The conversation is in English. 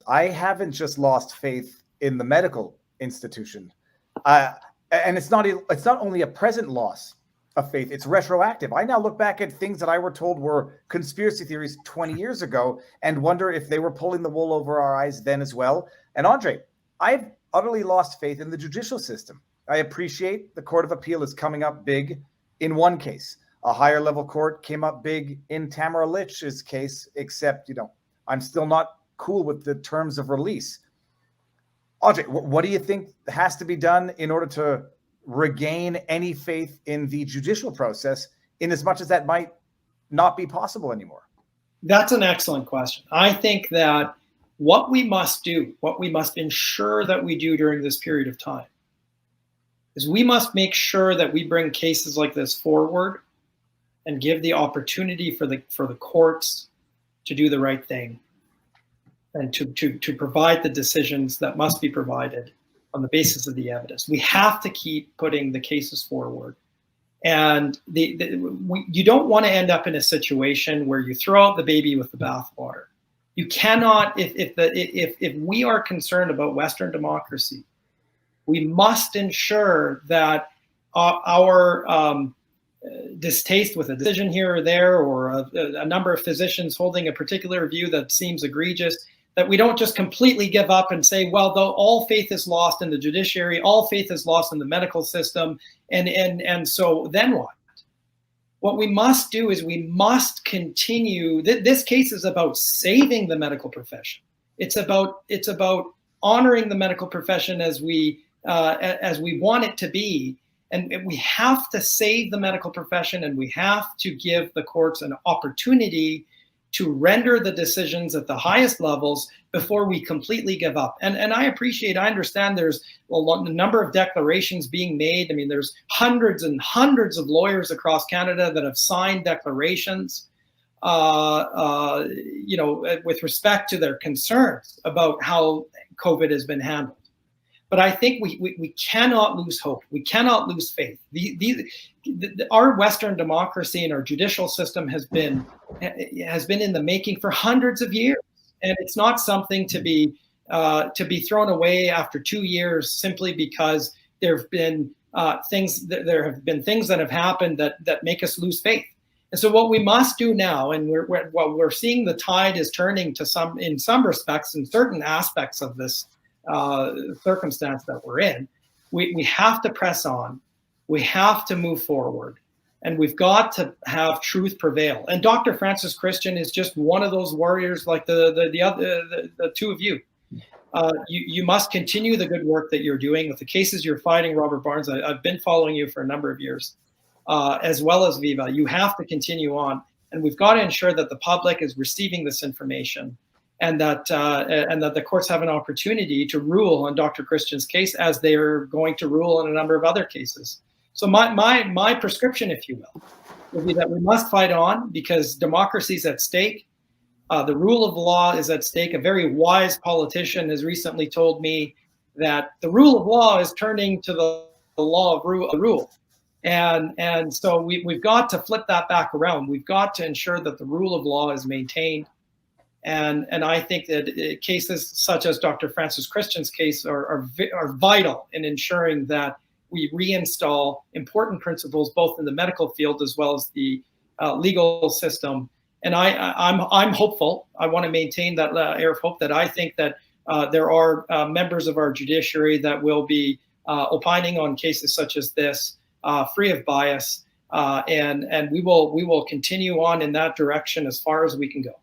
I haven't just lost faith in the medical institution. And it's not only a present loss of faith, it's retroactive. I now look back at things that I were told were conspiracy theories 20 years ago and wonder if they were pulling the wool over our eyes then as well. And Andre, I've utterly lost faith in the judicial system. I appreciate the Court of Appeal is coming up big in one case. A higher level court came up big in Tamara Lich's case, except, I'm still not cool with the terms of release. Andre, what do you think has to be done in order to regain any faith in the judicial process, in as much as that might not be possible anymore? That's an excellent question. I think that what we must ensure that we do during this period of time is we must make sure that we bring cases like this forward and give the opportunity for the courts to do the right thing and to provide the decisions that must be provided on the basis of the evidence. We have to keep putting the cases forward. And you don't want to end up in a situation where you throw out the baby with the bathwater. You cannot, if we are concerned about Western democracy, we must ensure that our distaste with a decision here or there, or a number of physicians holding a particular view that seems egregious, that we don't just completely give up and say, well, though all faith is lost in the judiciary, all faith is lost in the medical system, and so then what? What we must do is we must continue. This case is about saving the medical profession. It's about honoring the medical profession as we want it to be. And we have to save the medical profession, and we have to give the courts an opportunity to render the decisions at the highest levels before we completely give up. And I understand there's a number of declarations being made. I mean, there's hundreds and hundreds of lawyers across Canada that have signed declarations, with respect to their concerns about how COVID has been handled. But I think we cannot lose hope. We cannot lose faith. Our Western democracy and our judicial system has been in the making for hundreds of years, and it's not something to be thrown away after 2 years simply because there have been things that have happened that make us lose faith. And so what we must do now, and we're seeing the tide is turning in some respects, in certain aspects of this circumstance that we're in, we have to press on. We have to move forward, and we've got to have truth prevail. And Dr. Francis Christian is just one of those warriors, like the two of you. You must continue the good work that you're doing with the cases you're fighting, Robert Barnes. I've been following you for a number of years, as well as Viva. You have to continue on, and we've got to ensure that the public is receiving this information, and that the courts have an opportunity to rule on Dr. Christian's case, as they're going to rule on a number of other cases. So my prescription, if you will be that we must fight on, because democracy is at stake. The rule of law is at stake. A very wise politician has recently told me that the rule of law is turning to the law of rule. And so we've got to flip that back around. We've got to ensure that the rule of law is maintained. And I think that cases such as Dr. Francis Christian's case are vital in ensuring that we reinstall important principles both in the medical field as well as the legal system. And I'm hopeful. I want to maintain that air of hope that I think that there are members of our judiciary that will be opining on cases such as this, free of bias, and we will continue on in that direction as far as we can go.